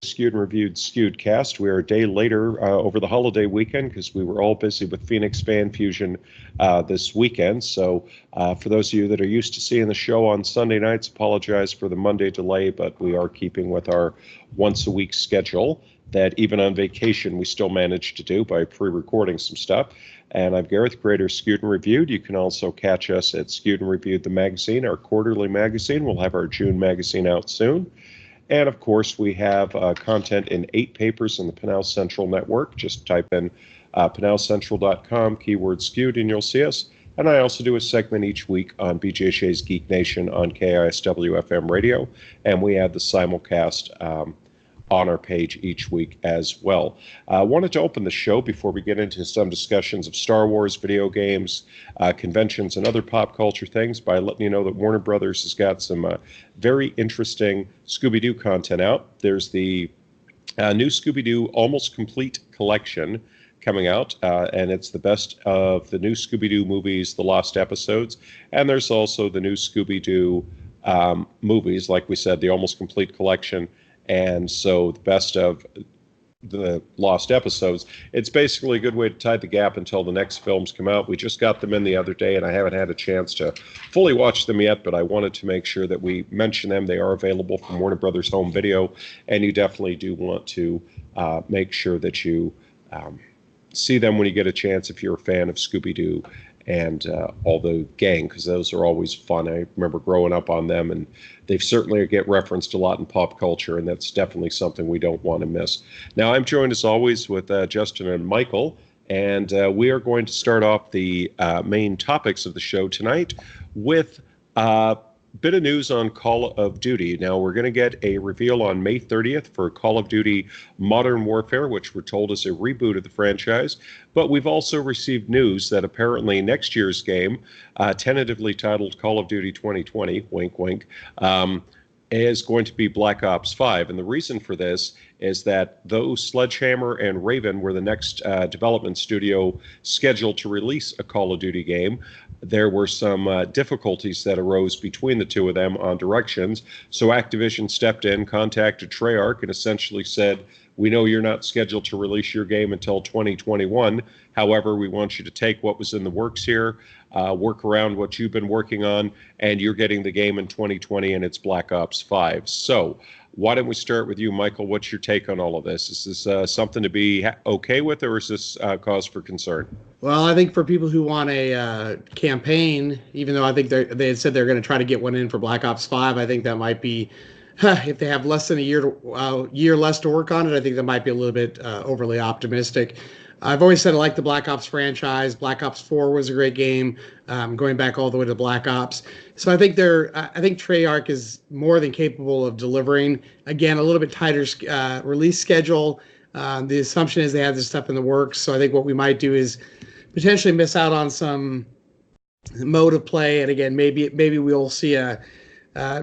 Skewed and Reviewed Skewedcast. We are a day later over the holiday weekend because we were all busy with Phoenix Fan Fusion this weekend. So for those of you that are used to seeing the show on Sunday nights, apologize for the Monday delay, but we are keeping with our once-a-week schedule that even on vacation we still managed to do by pre-recording some stuff. And I'm Gareth, creator of Skewed and Reviewed. You can also catch us at Skewed and Reviewed, the magazine, our quarterly magazine. We'll have our June magazine out soon. And, of course, we have content in 8 papers in the Pinal Central Network. Just type in pinalcentral.com, keyword skewed, and you'll see us. And I also do a segment each week on BJSH's Geek Nation on KISW FM radio. And we have the simulcast on our page each week as well. I wanted to open the show before we get into some discussions of Star Wars, video games, conventions, and other pop culture things by letting you know that Warner Brothers has got some very interesting Scooby-Doo content out. There's the new Scooby-Doo Almost Complete collection coming out, and it's the best of the new Scooby-Doo movies, the lost episodes, and there's also the new Scooby-Doo movies, like we said, the Almost Complete collection. And so the best of the lost episodes. It's basically a good way to tie the gap until the next films come out. We just got them in the other day, and I haven't had a chance to fully watch them yet, but I wanted to make sure that we mention them. They are available from Warner Brothers Home Video, and you definitely do want to make sure that you see them when you get a chance if you're a fan of Scooby-Doo and all the gang, because those are always fun. I remember growing up on them, and they certainly get referenced a lot in pop culture, and that's definitely something we don't want to miss. Now, I'm joined, as always, with Justin and Michael, and we are going to start off the main topics of the show tonight with a bit of news on Call of Duty. Now, we're going to get a reveal on May 30th for Call of Duty Modern Warfare, which we're told is a reboot of the franchise. But we've also received news that apparently next year's game, tentatively titled Call of Duty 2020, wink, wink, is going to be Black Ops 5. And the reason for this is that though Sledgehammer and Raven were the next development studio scheduled to release a Call of Duty game, there were some difficulties that arose between the two of them on directions. So Activision stepped in, contacted Treyarch, and essentially said, we know you're not scheduled to release your game until 2021. However, we want you to take what was in the works here, work around what you've been working on, and you're getting the game in 2020, and it's Black Ops 5. So why don't we start with you, Michael? What's your take on all of this? Is this something to be okay with, or is this cause for concern? Well, I think for people who want a campaign, even though I think they had said they're going to try to get one in for Black Ops 5, I think that might be, if they have less than a year less to work on it, I think that might be a little bit overly optimistic. I've always said I like the Black Ops franchise. Black Ops 4 was a great game, going back all the way to Black Ops. So I think Treyarch is more than capable of delivering. Again, a little bit tighter release schedule. The assumption is they have this stuff in the works. So I think what we might do is potentially miss out on some mode of play. And again, maybe we'll see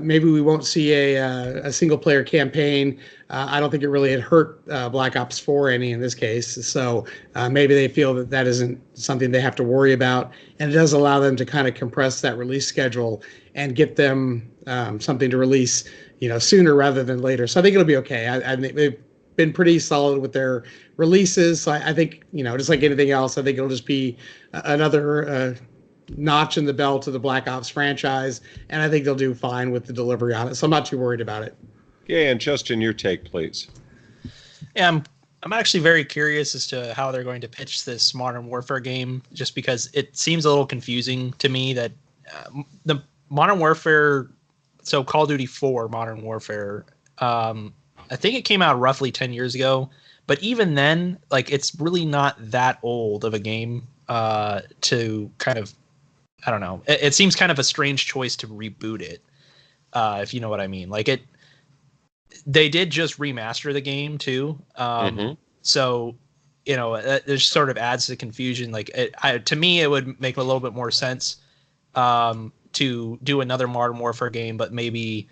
maybe we won't see a single player campaign. I don't think it really had hurt Black Ops 4 any in this case. So maybe they feel that isn't something they have to worry about. And it does allow them to kind of compress that release schedule and get them something to release, sooner rather than later. So I think it'll be okay. I think they've been pretty solid with their releases. So I think, just like anything else, I think it'll just be another notch in the belt of the Black Ops franchise, and I think they'll do fine with the delivery on it. So I'm not too worried about it. Yeah, and Justin, your take, please. Yeah, I'm actually very curious as to how they're going to pitch this Modern Warfare game, just because it seems a little confusing to me that the Modern Warfare, so Call of Duty 4 Modern Warfare, I think it came out roughly 10 years ago, but even then, it's really not that old of a game to kind of, I don't know. It seems kind of a strange choice to reboot it, if you know what I mean. They did just remaster the game too, so it just sort of adds to the confusion. To me, it would make a little bit more sense to do another Modern Warfare game, but maybe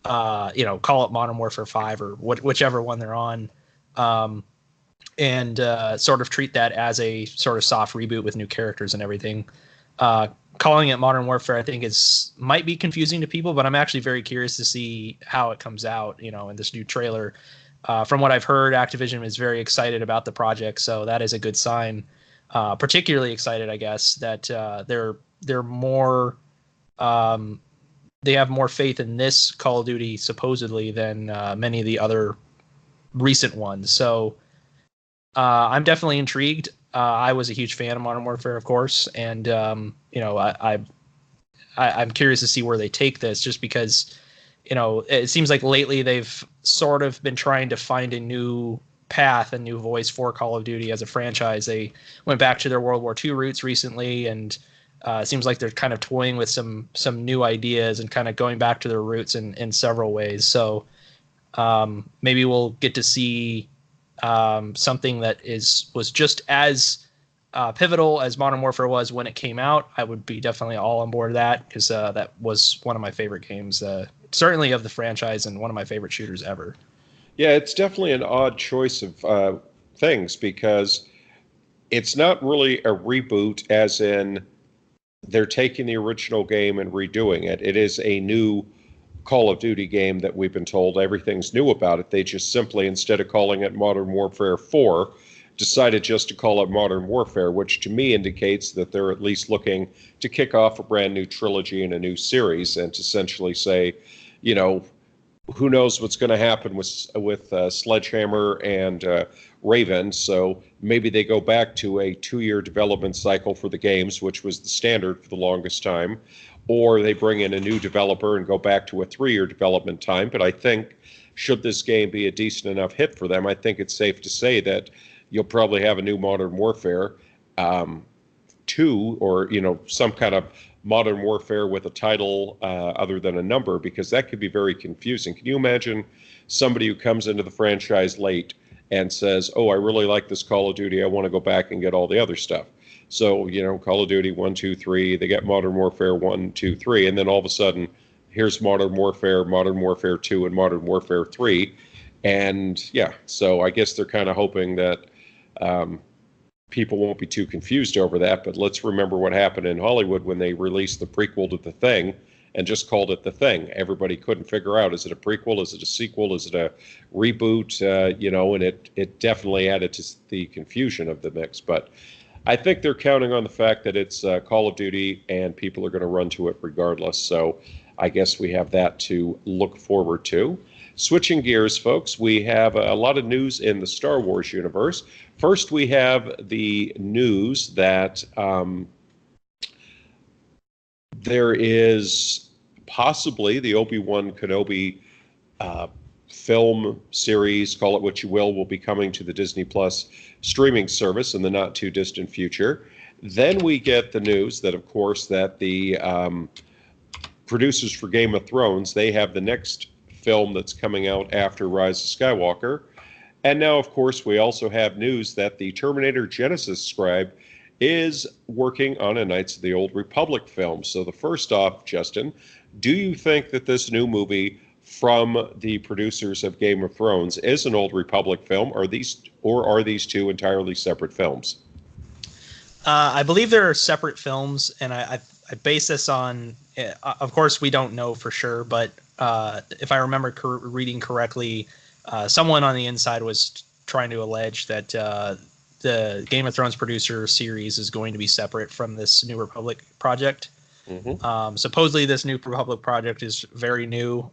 call it Modern Warfare 5 or whichever one they're on, and sort of treat that as a sort of soft reboot with new characters and everything. Calling it Modern Warfare, I think might be confusing to people, but I'm actually very curious to see how it comes out, in this new trailer. from what I've heard, Activision is very excited about the project, so that is a good sign. Particularly excited, I guess, that they're more they have more faith in this Call of Duty supposedly than many of the other recent ones. So I'm definitely intrigued. I was a huge fan of Modern Warfare, of course, and I'm curious to see where they take this, just because it seems like lately they've sort of been trying to find a new path, a new voice for Call of Duty as a franchise. They went back to their World War II roots recently, and it seems like they're kind of toying with some new ideas and kind of going back to their roots in several ways. So maybe we'll get to see something that was just as pivotal as Modern Warfare was when it came out. I would be definitely all on board with that, because that was one of my favorite games, certainly of the franchise, and one of my favorite shooters ever. Yeah, it's definitely an odd choice of things, because it's not really a reboot as in they're taking the original game and redoing it. It is a new Call of Duty game that we've been told everything's new about it. They just simply, instead of calling it Modern Warfare 4, decided just to call it Modern Warfare, which to me indicates that they're at least looking to kick off a brand new trilogy and a new series, and to essentially say, who knows what's going to happen with Sledgehammer and Raven. So maybe they go back to a 2-year development cycle for the games, which was the standard for the longest time, or they bring in a new developer and go back to a 3-year development time. But I think, should this game be a decent enough hit for them, I think it's safe to say that you'll probably have a new Modern Warfare 2, or some kind of Modern Warfare with a title other than a number, because that could be very confusing. Can you imagine somebody who comes into the franchise late and says, oh, I really like this Call of Duty, I want to go back and get all the other stuff? So, Call of Duty 1, 2, 3, they get Modern Warfare 1, 2, 3, and then all of a sudden, here's Modern Warfare 2, and Modern Warfare 3. And yeah, so I guess they're kind of hoping that people won't be too confused over that. But let's remember what happened in Hollywood when they released the prequel to The Thing and just called it The Thing. Everybody couldn't figure out, is it a prequel, is it a sequel, is it a reboot, and it definitely added to the confusion of the mix. But I think they're counting on the fact that it's Call of Duty and people are going to run to it regardless. So I guess we have that to look forward to. Switching gears, folks, we have a lot of news in the Star Wars universe. First, we have the news that there is possibly the Obi-Wan Kenobi film series, call it what you will be coming to the Disney Plus streaming service in the not-too-distant future. Then we get the news that, of course, that the producers for Game of Thrones, they have the next film that's coming out after Rise of Skywalker. And now, of course, we also have news that the Terminator Genesis scribe is working on a Knights of the Old Republic film. So the first off, Justin, do you think that this new movie from the producers of Game of Thrones is an Old Republic film, or are these two entirely separate films? I believe there are separate films, and I base this on, of course, we don't know for sure, but if I remember reading correctly, someone on the inside was trying to allege that the Game of Thrones producer series is going to be separate from this New Republic project. Mm-hmm. Supposedly, this New Republic project is very new,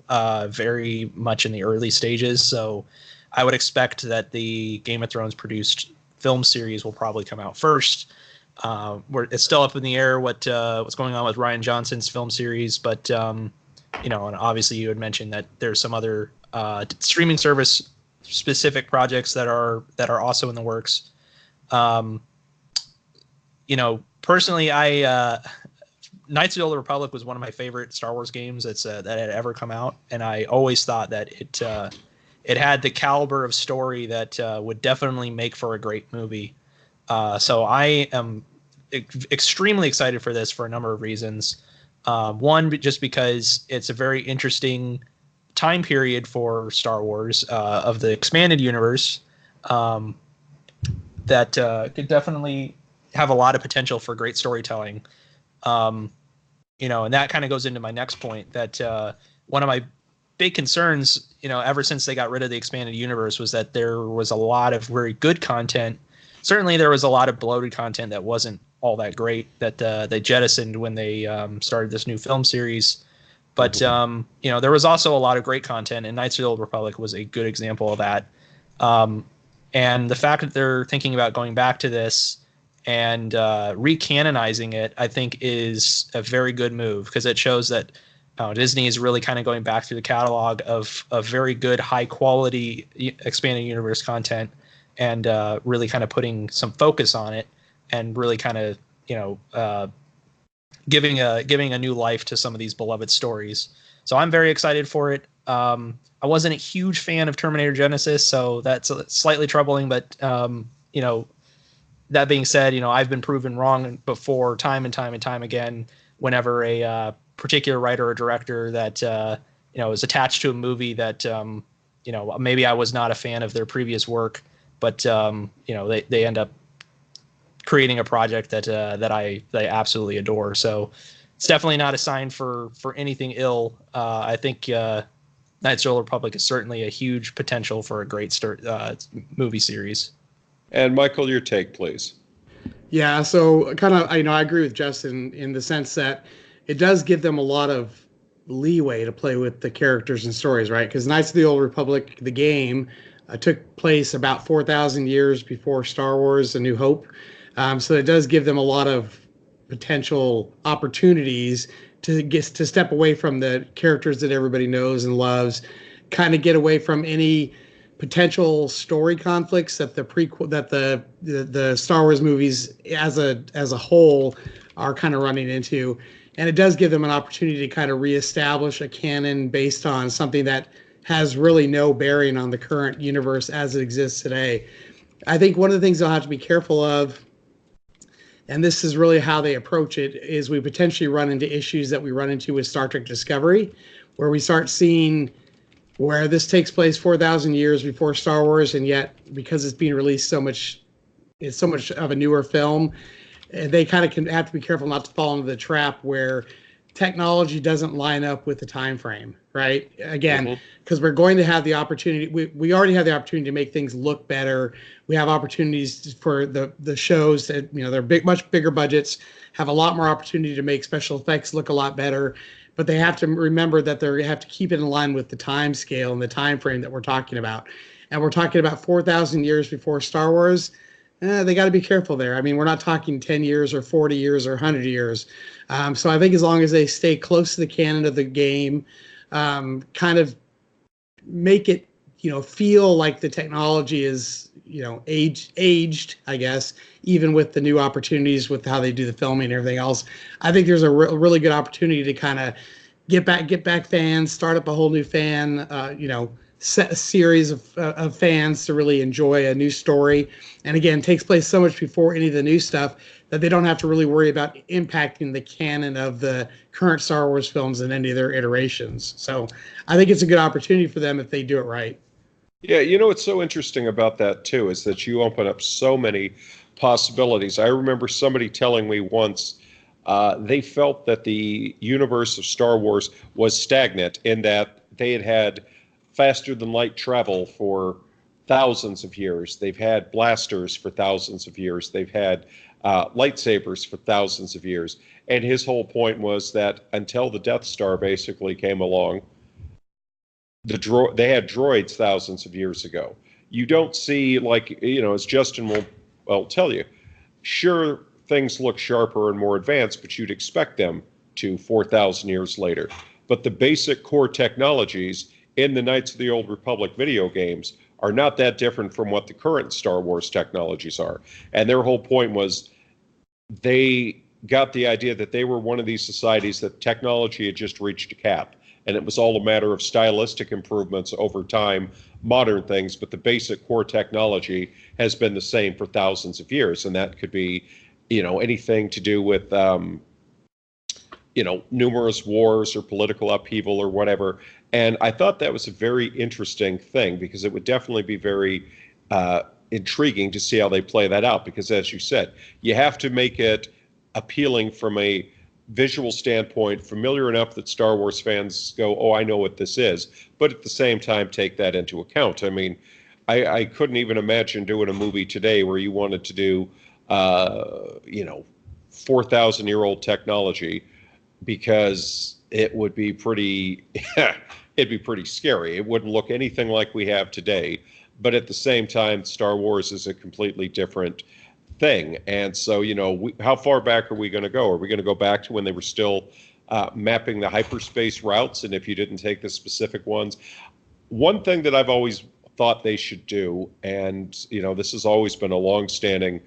very much in the early stages. So I would expect that the Game of Thrones produced film series will probably come out first. It's still up in the air what's going on with Rian Johnson's film series, but and obviously you had mentioned that there's some other streaming service specific projects that are also in the works. Personally, Knights of the Old Republic was one of my favorite Star Wars games that had ever come out, and I always thought that it had the caliber of story that would definitely make for a great movie. So I am extremely excited for this for a number of reasons. One, just because it's a very interesting time period for Star Wars of the expanded universe that could definitely have a lot of potential for great storytelling. And that kind of goes into my next point, that one of my big concerns, ever since they got rid of the expanded universe, was that there was a lot of very good content. Certainly, there was a lot of bloated content that wasn't all that great that they jettisoned when they started this new film series. But there was also a lot of great content, and Knights of the Old Republic was a good example of that. And the fact that they're thinking about going back to this and recanonizing it, I think, is a very good move, because it shows that Disney is really kind of going back through the catalog of very good, high quality expanded universe content, and really kind of putting some focus on it, and really kind of giving a new life to some of these beloved stories. So I'm very excited for it. I wasn't a huge fan of Terminator Genesis, so that's slightly troubling. But that being said, I've been proven wrong before, time and time again, whenever a particular writer or director that is attached to a movie that maybe I was not a fan of their previous work, but they end up creating a project that I absolutely adore. So it's definitely not a sign for anything ill. I think Knights of the Old Republic is certainly a huge potential for a great movie series. And Michael, your take, please. Yeah, so kind of, I agree with Justin in the sense that it does give them a lot of leeway to play with the characters and stories, right? Because Knights of the Old Republic, the game, took place about 4,000 years before Star Wars: A New Hope. So it does give them a lot of potential opportunities to step away from the characters that everybody knows and loves, kind of get away from any potential story conflicts that the Star Wars movies as a whole are kind of running into. And it does give them an opportunity to kind of reestablish a canon based on something that has really no bearing on the current universe as it exists today. I think one of the things they'll have to be careful of, and this is really how they approach it, is we potentially run into issues that we run into with Star Trek Discovery, where we start seeing where this takes place 4,000 years before Star Wars, and yet because it's being released it's so much of a newer film, they kind of have to be careful not to fall into the trap where technology doesn't line up with the time frame, right? Again, because we're going to have the opportunity, we already have the opportunity to make things look better. We have opportunities for the shows that, they're much bigger budgets, have a lot more opportunity to make special effects look a lot better, but they have to remember that they have to keep it in line with the time scale and the time frame that we're talking about. And we're talking about 4,000 years before Star Wars. They got to be careful there. I mean, we're not talking 10 years or 40 years or 100 years. So I think as long as they stay close to the canon of the game, kind of make it, feel like the technology is, aged, I guess, even with the new opportunities with how they do the filming and everything else. I think there's a really good opportunity to kind of get back fans, start up a whole new fan, set a series of fans to really enjoy a new story. And again, takes place so much before any of the new stuff that they don't have to really worry about impacting the canon of the current Star Wars films in any of their iterations. So I think it's a good opportunity for them if they do it right. Yeah, what's so interesting about that too is that you open up so many possibilities. I remember somebody telling me once they felt that the universe of Star Wars was stagnant in that they had faster than light travel for thousands of years. They've had blasters for thousands of years. They've had lightsabers for thousands of years. And his whole point was that until the Death Star basically came along, they had droids thousands of years ago. You don't see, as Justin will tell you, sure, things look sharper and more advanced, but you'd expect them to 4,000 years later. But the basic core technologies in the Knights of the Old Republic video games are not that different from what the current Star Wars technologies are. And their whole point was they got the idea that they were one of these societies that technology had just reached a cap. And it was all a matter of stylistic improvements over time, modern things, but the basic core technology has been the same for thousands of years. And that could be, anything to do with, numerous wars or political upheaval or whatever. And I thought that was a very interesting thing because it would definitely be very intriguing to see how they play that out. Because as you said, you have to make it appealing from a visual standpoint, familiar enough that Star Wars fans go, oh, I know what this is, but at the same time, take that into account. I mean, I couldn't even imagine doing a movie today where you wanted to do, 4,000-year-old technology, because it would be pretty, it'd be pretty scary. It wouldn't look anything like we have today. But at the same time, Star Wars is a completely different thing. And so, how far back are we going to go? Are we going to go back to when they were still mapping the hyperspace routes? And if you didn't take the specific ones, one thing that I've always thought they should do, and, this has always been a longstanding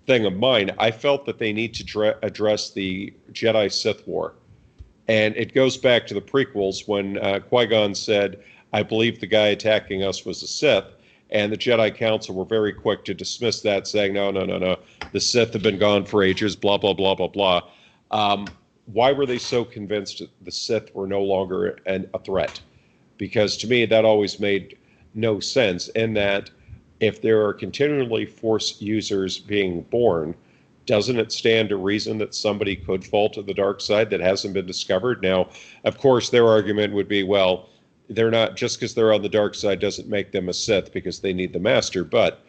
thing of mine, I felt that they need to address the Jedi-Sith War. And it goes back to the prequels when Qui-Gon said, I believe the guy attacking us was a Sith. And the Jedi Council were very quick to dismiss that, saying, no. The Sith have been gone for ages, blah, blah, blah, blah, blah. Why were they so convinced that the Sith were no longer a threat? Because to me, that always made no sense, in that if there are continually Force users being born, doesn't it stand to reason that somebody could fall to the dark side that hasn't been discovered? Now, of course, their argument would be, well, they're not, just because they're on the dark side doesn't make them a Sith, because they need the master. But,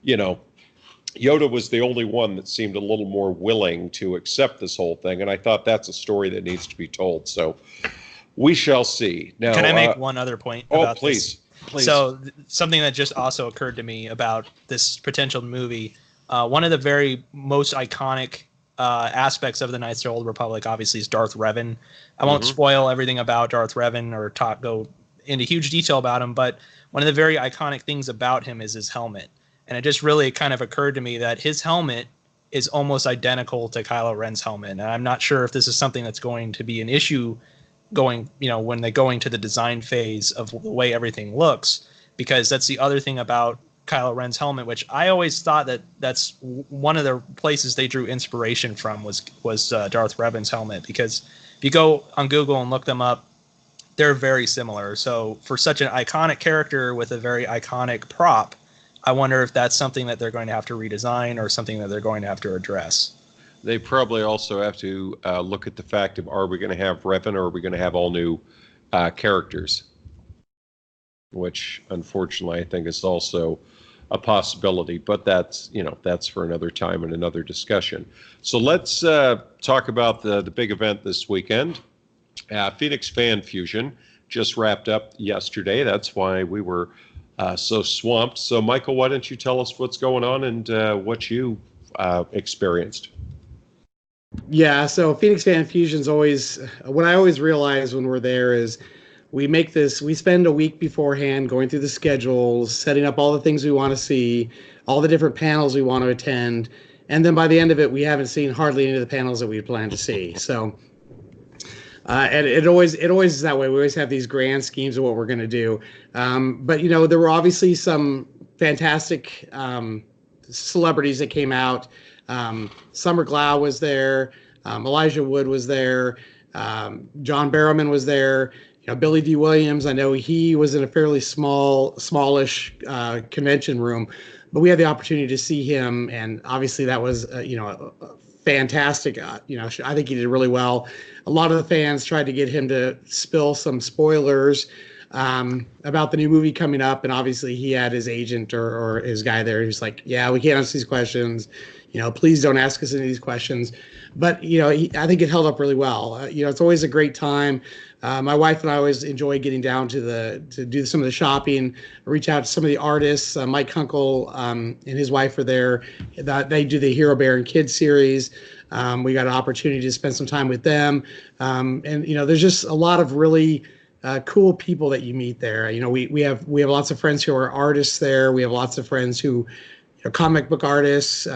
Yoda was the only one that seemed a little more willing to accept this whole thing. And I thought that's a story that needs to be told. So we shall see. Now, can I make one other point about please, this? Please. So something that just also occurred to me about this potential movie, one of the very most iconic aspects of the Knights of the Old Republic, obviously, is Darth Revan. I won't spoil everything about Darth Revan or go into huge detail about him, but one of the very iconic things about him is his helmet. And it just really kind of occurred to me that his helmet is almost identical to Kylo Ren's helmet. And I'm not sure if this is something that's going to be an issue when they're going to the design phase of the way everything looks, because that's the other thing about Kylo Ren's helmet, which I always thought that's one of the places they drew inspiration from was Darth Revan's helmet, because if you go on Google and look them up, they're very similar. So for such an iconic character with a very iconic prop, I wonder if that's something that they're going to have to redesign or something that they're going to have to address. They probably also have to look at the fact of, are we going to have Revan, or are we going to have all new characters? Which, unfortunately, I think is also a possibility. But that's for another time and another discussion. So let's talk about the big event this weekend. Phoenix Fan Fusion just wrapped up yesterday. That's why we were so swamped. So, Michael, why don't you tell us what's going on and what you experienced? Yeah, so Phoenix Fan Fusion's always, what I always realize when we're there is we spend a week beforehand going through the schedules, setting up all the things we want to see, all the different panels we want to attend, and then by the end of it, we haven't seen hardly any of the panels that we plan to see. So, and it always is that way. We always have these grand schemes of what we're going to do. But, there were obviously some fantastic celebrities that came out. Summer Glau was there. Elijah Wood was there. John Barrowman was there. Billy D. Williams. I know he was in a fairly smallish convention room, but we had the opportunity to see him, and obviously that was fantastic. I think he did really well. A lot of the fans tried to get him to spill some spoilers about the new movie coming up, and obviously he had his agent or his guy there who's like, yeah, we can't answer these questions. Please don't ask us any of these questions. But, I think it held up really well. It's always a great time. My wife and I always enjoy getting down to do some of the shopping, reach out to some of the artists. Mike Kunkel and his wife are there. They do the Hero Bear and Kids series. We got an opportunity to spend some time with them. And there's just a lot of really cool people that you meet there. We have lots of friends who are artists there. We have lots of friends who are comic book artists.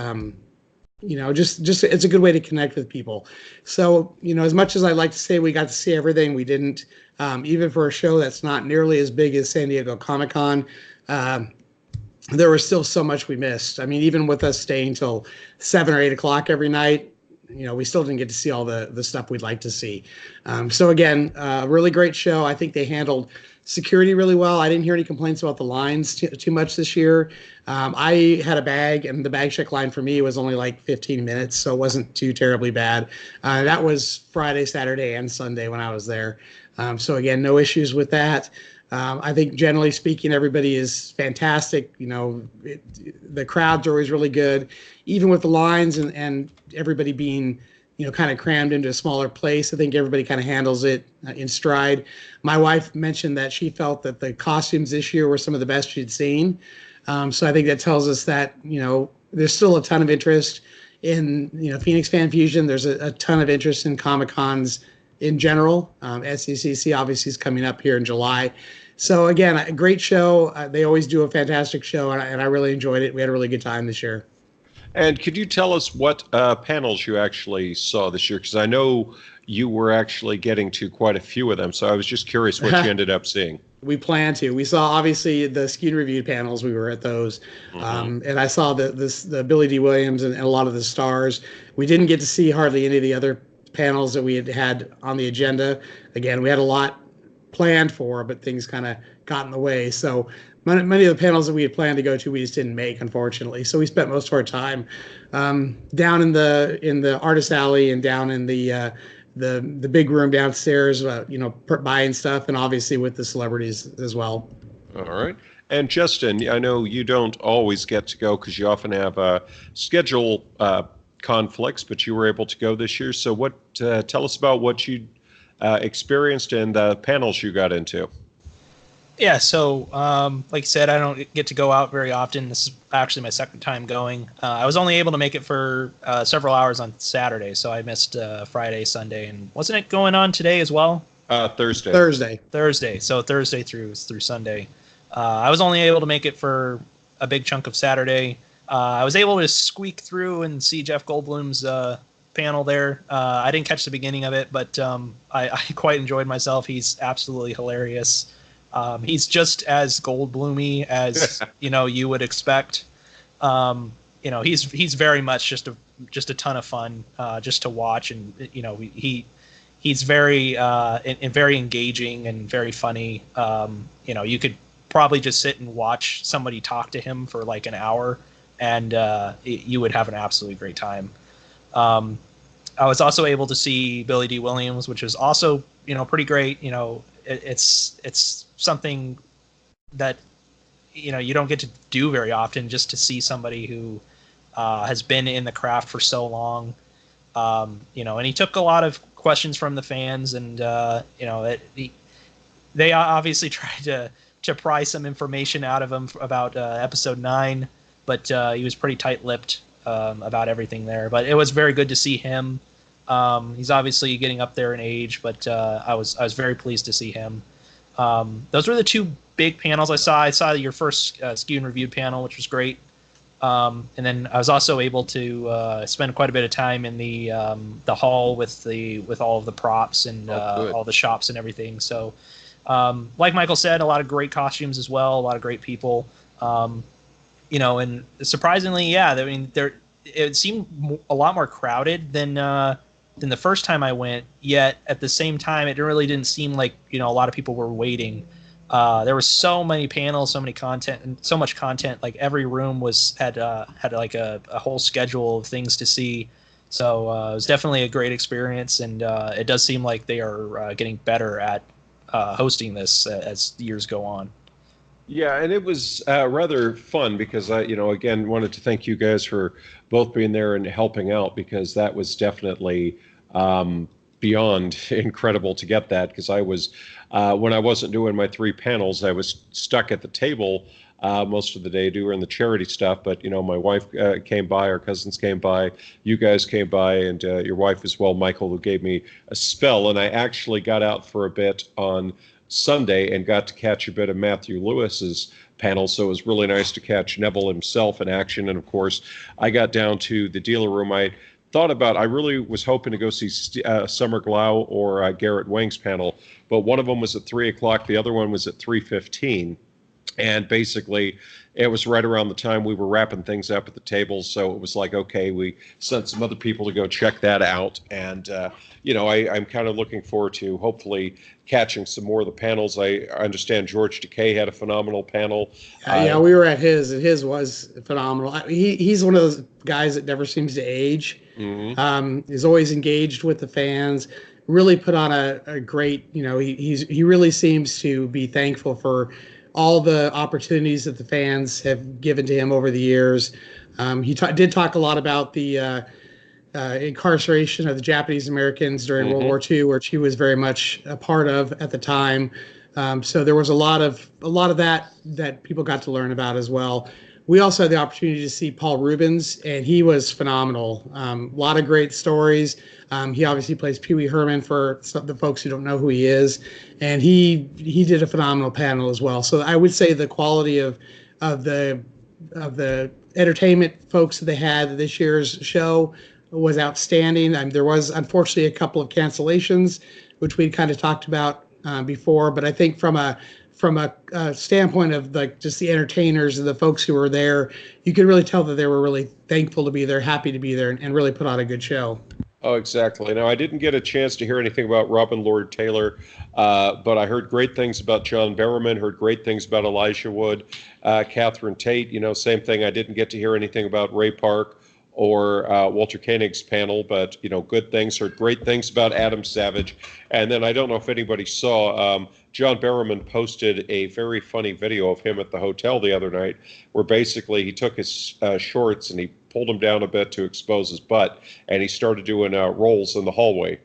Just it's a good way to connect with people. So, as much as I'd like to say we got to see everything, we didn't. Even for a show that's not nearly as big as San Diego Comic-Con, there was still so much we missed. I mean, even with us staying till 7 or 8 o'clock every night, we still didn't get to see all the stuff we'd like to see. So again, really great show. I think they handled security really well. I didn't hear any complaints about the lines too much this year. I had a bag, and the bag check line for me was only like 15 minutes, so it wasn't too terribly bad. That was Friday, Saturday, and Sunday when I was there. So again, no issues with that. I think generally speaking, everybody is fantastic. The crowds are always really good, even with the lines and everybody being, kind of crammed into a smaller place. I think everybody kind of handles it in stride. My wife mentioned that she felt that the costumes this year were some of the best she'd seen. So I think that tells us that, there's still a ton of interest in, Phoenix Fan Fusion. There's a ton of interest in Comic-Cons in general. SCCC obviously is coming up here in July. So again, a great show. They always do a fantastic show, and I really enjoyed it. We had a really good time this year. And could you tell us what panels you actually saw this year? Because I know you were actually getting to quite a few of them, so I was just curious what you ended up seeing. We plan to. We saw obviously the Skewed reviewed panels. We were at those, and I saw the Billy D. Williams and a lot of the stars. We didn't get to see hardly any of the other panels that we had on the agenda. Again, we had a lot planned for, but things kind of got in the way. So many of the panels that we had planned to go to, we just didn't make, unfortunately. So we spent most of our time down in the artist alley and down in the big room downstairs, buying stuff, and obviously with the celebrities as well. All right. And Justin, I know you don't always get to go because you often have schedule conflicts, but you were able to go this year. So tell us about what you experienced and the panels you got into. Yeah, so like you said, I don't get to go out very often. This is actually my second time going. I was only able to make it for several hours on Saturday, so I missed Friday, Sunday, and wasn't it going on today as well? Thursday. So Thursday through Sunday. I was only able to make it for a big chunk of Saturday. I was able to squeak through and see Jeff Goldblum's panel there. I didn't catch the beginning of it, but I quite enjoyed myself. He's absolutely hilarious. He's just as Goldbloomy as you would expect. He's very much just a ton of fun just to watch, and he's very very engaging and very funny. You could probably just sit and watch somebody talk to him for like an hour, and you would have an absolutely great time. I was also able to see Billy D. Williams, which was also pretty great. It's something that you don't get to do very often, just to see somebody who has been in the craft for so long. And he took a lot of questions from the fans, and they obviously tried to pry some information out of him about episode 9, but he was pretty tight-lipped about everything there. But it was very good to see him. He's obviously getting up there in age, but I was very pleased to see him. Those were the two big panels I saw. I saw your first Skewed and Reviewed panel, which was great. And then I was also able to spend quite a bit of time in the hall with all of the props and all the shops and everything. So, like Michael said, a lot of great costumes as well, a lot of great people. And surprisingly, it seemed a lot more crowded than the first time I went. Yet at the same time, it really didn't seem like a lot of people were waiting. There were so many panels, so many content, and so much content. Like every room had like a whole schedule of things to see. So it was definitely a great experience, and it does seem like they are getting better at hosting this as years go on. Yeah, and it was rather fun because I, again, wanted to thank you guys for both being there and helping out, because that was definitely beyond incredible to get that, because I was, when I wasn't doing my 3 panels, I was stuck at the table most of the day doing the charity stuff. But, my wife came by, our cousins came by, you guys came by, and your wife as well, Michael, who gave me a spell. And I actually got out for a bit on Sunday and got to catch a bit of Matthew Lewis's panel, so it was really nice to catch Neville himself in action. And of course, I got down to the dealer room. I really was hoping to go see Summer Glau or Garrett Wang's panel, but one of them was at 3 o'clock, the other one was at 3:15. And basically, it was right around the time we were wrapping things up at the table. So it was like, okay, we sent some other people to go check that out. And, I'm kind of looking forward to hopefully catching some more of the panels. I understand George Takei had a phenomenal panel. Yeah, we were at his, and his was phenomenal. He's one of those guys that never seems to age. Mm-hmm. He's always engaged with the fans. Really put on a great. He really seems to be thankful for all the opportunities that the fans have given to him over the years. He did talk a lot about the incarceration of the Japanese Americans during World War II, which he was very much a part of at the time. So there was a lot of that people got to learn about as well. We also had the opportunity to see Paul Rubens, and he was phenomenal. A lot of great stories. He obviously plays Pee Wee Herman for the folks who don't know who he is, and he did a phenomenal panel as well. So I would say the quality of the entertainment folks that they had this year's show was outstanding. There was unfortunately a couple of cancellations, which we kind of talked about before, but I think from a standpoint of like just the entertainers and the folks who were there, you could really tell that they were really thankful to be there, happy to be there, and really put on a good show. Oh, exactly. Now, I didn't get a chance to hear anything about Robin Lord Taylor, but I heard great things about John Barrowman, heard great things about Elijah Wood, Catherine Tate, same thing. I didn't get to hear anything about Ray Park or Walter Koenig's panel, but, good things, heard great things about Adam Savage. And then I don't know if anybody saw, John Barrowman posted a very funny video of him at the hotel the other night, where basically he took his shorts and he pulled them down a bit to expose his butt, and he started doing rolls in the hallway.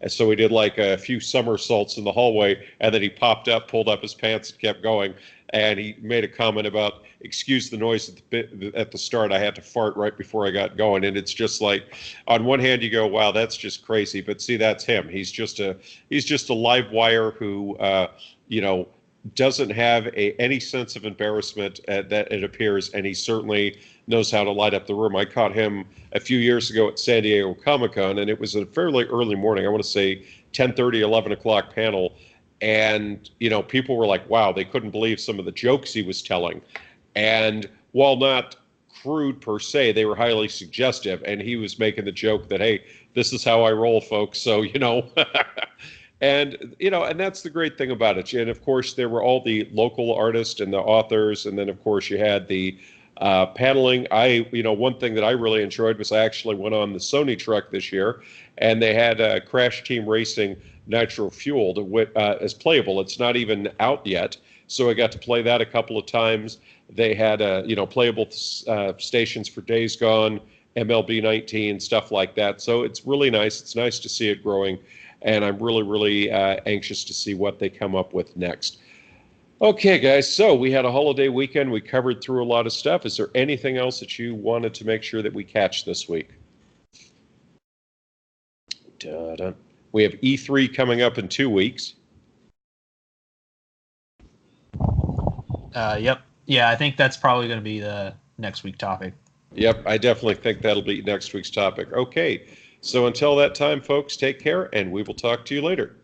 And so he did like a few somersaults in the hallway, and then he popped up, pulled up his pants, and kept going. And he made a comment about, excuse the noise at the start, I had to fart right before I got going. And it's just like, on one hand you go, wow, that's just crazy. But see, that's him. He's just a live wire who, doesn't have any sense of embarrassment that it appears. And he certainly knows how to light up the room. I caught him a few years ago at San Diego Comic-Con, and it was a fairly early morning. I want to say 10:30, 11 o'clock panel. And, people were like, wow, they couldn't believe some of the jokes he was telling. And while not crude per se, they were highly suggestive. And he was making the joke that, hey, this is how I roll, folks. So, and, and that's the great thing about it. And of course, there were all the local artists and the authors. And then, of course, you had the paneling. One thing that I really enjoyed was I actually went on the Sony truck this year, and they had Crash Team Racing Nitro Fueled as playable. It's not even out yet, so I got to play that a couple of times. They had playable stations for Days Gone, MLB 19, stuff like that. So it's really nice. It's nice to see it growing, and I'm really, really anxious to see what they come up with next. Okay, guys, so we had a holiday weekend. We covered through a lot of stuff. Is there anything else that you wanted to make sure that we catch this week? Dun-dun. We have E3 coming up in 2 weeks. Yep. Yeah, I think that's probably going to be the next week topic. Yep, I definitely think that'll be next week's topic. Okay, so until that time, folks, take care, and we will talk to you later.